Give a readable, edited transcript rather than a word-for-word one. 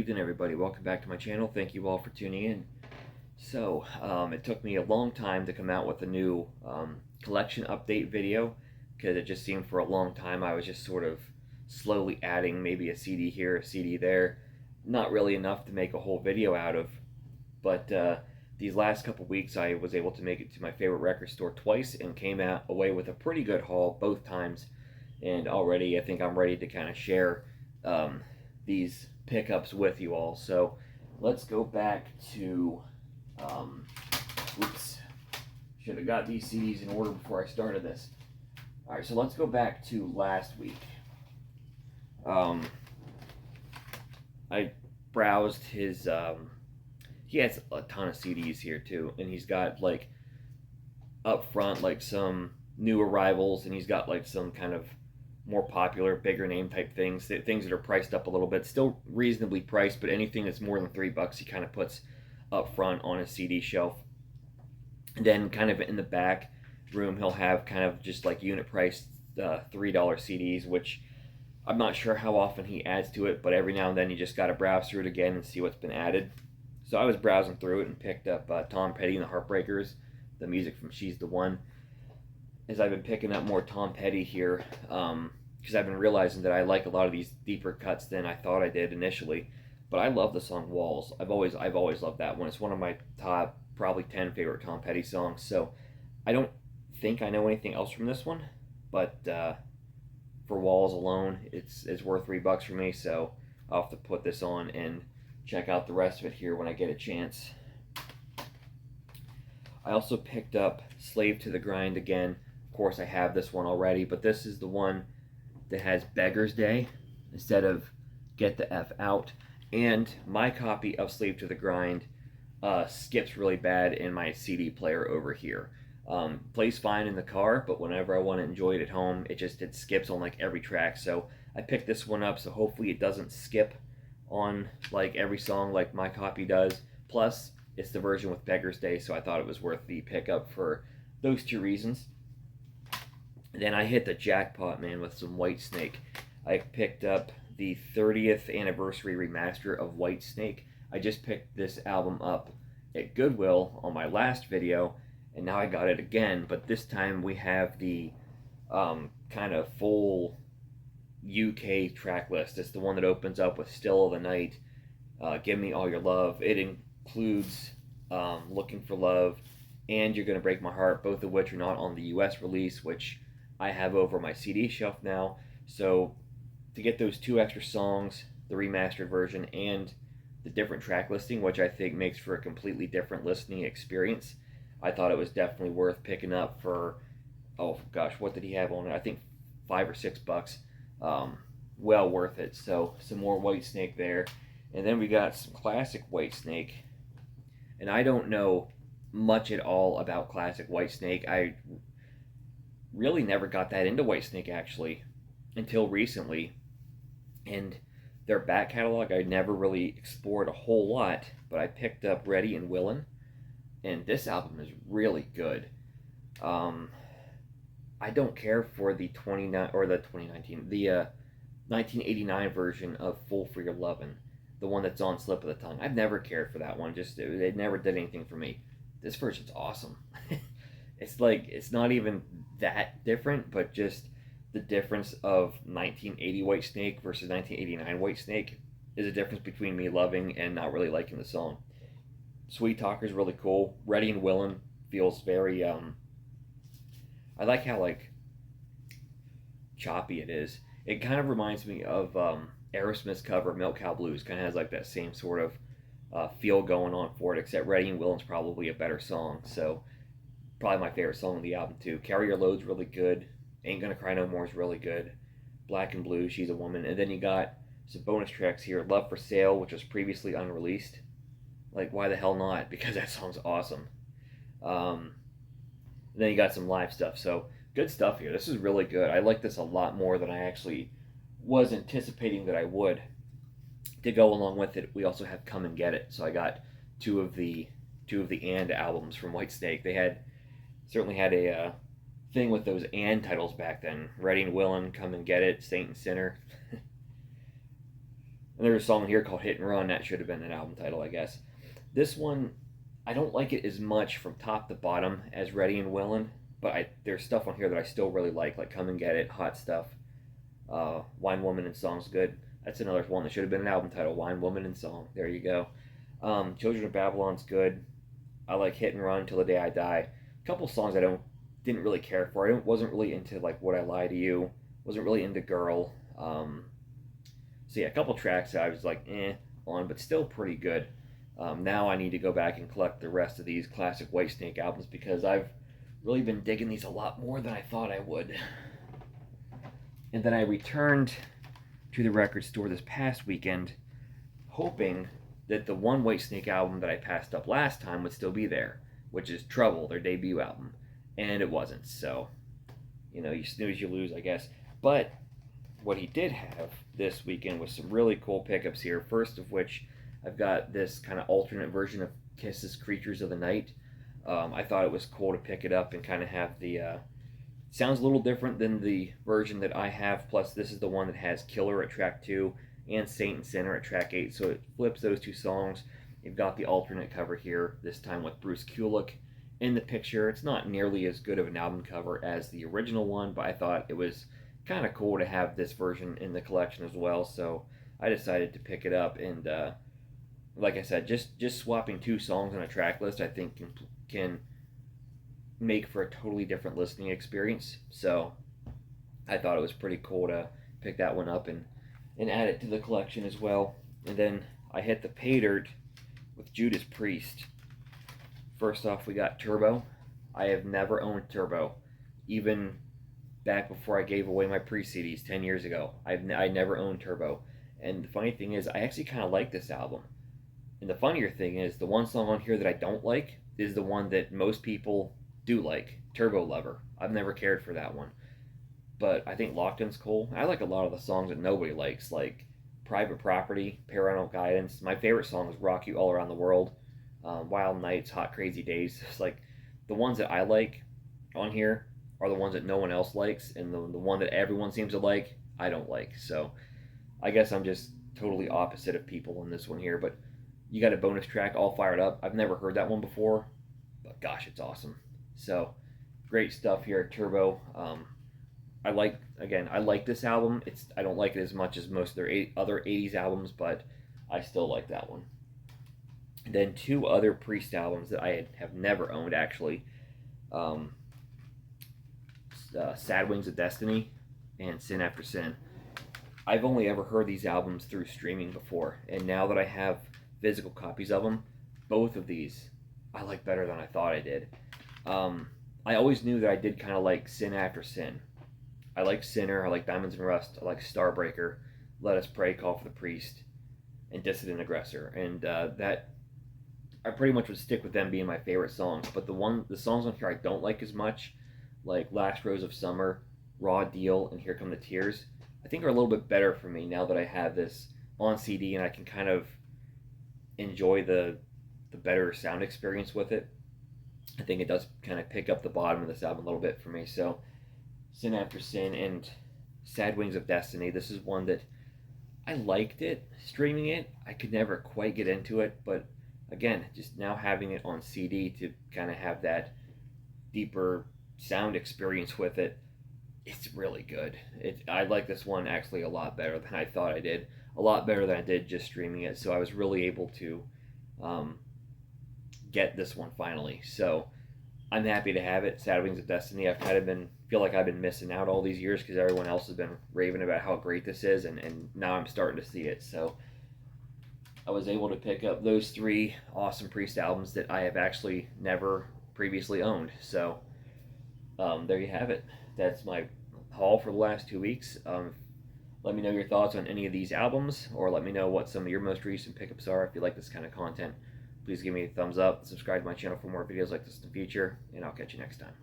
evening, everybody. Welcome back to my channel. Thank you all for tuning in. So, it took me a long time to come out with a new collection update video because it just seemed for a long time I was just sort of slowly adding maybe a CD here, a CD there. Not really enough to make a whole video out of, but these last couple weeks I was able to make it to my favorite record store twice and came out away with a pretty good haul both times. And already I think I'm ready to kind of share these pickups with you all. So let's go back to, oops, should have got these CDs in order before I started this. Alright, so let's go back to last week. I browsed his, he has a ton of CDs here too, and he's got like up front like some new arrivals, and he's got like some kind of more popular, bigger name type things that are priced up a little bit, still reasonably priced, but anything that's more than $3 he kind of puts up front on his CD shelf. And then kind of in the back room he'll have kind of just like unit priced $3 CDs, which I'm not sure how often he adds to it, but every now and then you just got to browse through it again and see what's been added. So I was browsing through it and picked up Tom Petty and the Heartbreakers, the music from She's the One. As I've been picking up more Tom Petty here, because I've been realizing that I like a lot of these deeper cuts than I thought I did initially. But I love the song Walls. I've always loved that one. It's one of my top probably 10 favorite Tom Petty songs. So I don't think I know anything else from this one, but for Walls alone, it's worth $3 for me. So I'll have to put this on and check out the rest of it here when I get a chance. I also picked up Slave to the Grind again. Of course, I have this one already, but this is the one that has Beggar's Day instead of Get the F Out. And my copy of Slave to the Grind skips really bad in my CD player over here. Plays fine in the car, but whenever I want to enjoy it at home, it skips on like every track. So I picked this one up, so hopefully it doesn't skip on like every song like my copy does. Plus, it's the version with Beggar's Day, so I thought it was worth the pickup for those two reasons. Then I hit the jackpot, man, with some Whitesnake. I picked up the 30th anniversary remaster of Whitesnake. I just picked this album up at Goodwill on my last video, and now I got it again, but this time we have the kind of full UK track list. It's the one that opens up with Still of the Night, Give Me All Your Love. It includes Looking for Love and You're Gonna Break My Heart, both of which are not on the US release, which I have over my CD shelf now. So to get those two extra songs, the remastered version and the different track listing, which I think makes for a completely different listening experience, I thought it was definitely worth picking up for, oh gosh, what did he have on it? I think $5 or $6. Well worth it. So some more Whitesnake there. And then we got some classic Whitesnake. And I don't know much at all about classic Whitesnake. I really never got that into Whitesnake actually until recently. And their back catalog I never really explored a whole lot, but I picked up Ready and Willin', and this album is really good. I don't care for the 1989 version of Fool for Your Lovin', the one that's on Slip of the Tongue. I've never cared for that one. Just it never did anything for me. This version's awesome. It's like it's not even that different, but just the difference of 1980 Whitesnake versus 1989 Whitesnake is a difference between me loving and not really liking the song. Sweet Talker's really cool. Ready and Willin' feels very I like how like choppy it is. It kind of reminds me of Aerosmith's cover of Milk Cow Blues. Kind of has like that same sort of feel going on for it, except Ready and Willin's probably a better song. So probably my favorite song on the album too. Carry Your Load's really good. Ain't Gonna Cry No More is really good. Black and Blue, She's a Woman. And then you got some bonus tracks here. Love for Sale, which was previously unreleased. Like, why the hell not? Because that song's awesome. Then you got some live stuff. So, good stuff here. This is really good. I like this a lot more than I actually was anticipating that I would. To go along with it, we also have Come and Get It. So I got two of the And albums from Whitesnake. They certainly had a thing with those And titles back then. Ready and Willin', Come and Get It, Saint and Sinner. And there's a song here called Hit and Run. That should have been an album title, I guess. This one, I don't like it as much from top to bottom as Ready and Willin', but there's stuff on here that I still really like Come and Get It, Hot Stuff, Wine Woman and Song's good. That's another one that should have been an album title, Wine Woman and Song. There you go. Children of Babylon's good. I like Hit and Run, Till the Day I Die. A couple songs didn't really care for. Wasn't really into like Would I Lie to You. Wasn't really into Girl. So yeah, a couple tracks that I was like on, but still pretty good. Now I need to go back and collect the rest of these classic Whitesnake albums because I've really been digging these a lot more than I thought I would. And then I returned to the record store this past weekend, hoping that the one Whitesnake album that I passed up last time would still be there, which is Trouble, their debut album. And it wasn't, so, you snooze, you lose, I guess. But what he did have this weekend was some really cool pickups here. First of which, I've got this kind of alternate version of Kiss's Creatures of the Night. I thought it was cool to pick it up and kind of have the... sounds a little different than the version that I have, plus this is the one that has Killer at track 2 and Saint and Sinner at track 8, so it flips those two songs. You've got the alternate cover here, this time with Bruce Kulick in the picture. It's not nearly as good of an album cover as the original one, but I thought it was kind of cool to have this version in the collection as well, so I decided to pick it up. And like I said, just swapping two songs on a track list I think can make for a totally different listening experience. So I thought it was pretty cool to pick that one up and add it to the collection as well. And then I hit the pay dirt with Judas Priest. First off, we got Turbo. I have never owned Turbo, even back before I gave away my pre-CDs 10 years ago. I never owned Turbo. And the funny thing is, I actually kind of like this album. And the funnier thing is, the one song on here that I don't like is the one that most people do like, Turbo Lover. I've never cared for that one. But I think Locked In's cool. I like a lot of the songs that nobody likes, like Private Property, Parental Guidance. My favorite song is Rock You All Around the World, Wild Nights, Hot Crazy Days. It's like the ones that I like on here are the ones that no one else likes, and the one that everyone seems to like, I don't like. So I guess I'm just totally opposite of people in this one here. But you got a bonus track, All Fired Up. I've never heard that one before, but gosh, it's awesome. So great stuff here, Turbo. I like this album. I don't like it as much as most of their other 80s albums, but I still like that one. And then two other Priest albums that I have never owned, actually. Sad Wings of Destiny and Sin After Sin. I've only ever heard these albums through streaming before, and now that I have physical copies of them, both of these I like better than I thought I did. I always knew that I did kind of like Sin After Sin. I like Sinner, I like Diamonds and Rust, I like Starbreaker, Let Us Pray, Call for the Priest, and Dissident Aggressor. And that I pretty much would stick with them being my favorite songs. But the songs on here I don't like as much, like Last Rose of Summer, Raw Deal, and Here Come the Tears, I think are a little bit better for me now that I have this on CD and I can kind of enjoy the better sound experience with it. I think it does kind of pick up the bottom of this album a little bit for me. So Sin After Sin and Sad Wings of Destiny. This is one that I liked it, streaming it. I could never quite get into it, but again, just now having it on CD to kind of have that deeper sound experience with it, it's really good. I like this one actually a lot better than I thought I did. A lot better than I did just streaming it, so I was really able to get this one finally. So I'm happy to have it. Sad Wings of Destiny. I've kind of feel like I've been missing out all these years because everyone else has been raving about how great this is, and now I'm starting to see it. So I was able to pick up those three awesome Priest albums that I have actually never previously owned. So there you have it. That's my haul for the last 2 weeks. Let me know your thoughts on any of these albums, or let me know what some of your most recent pickups are. If you like this kind of content, please give me a thumbs up, subscribe to my channel for more videos like this in the future, and I'll catch you next time.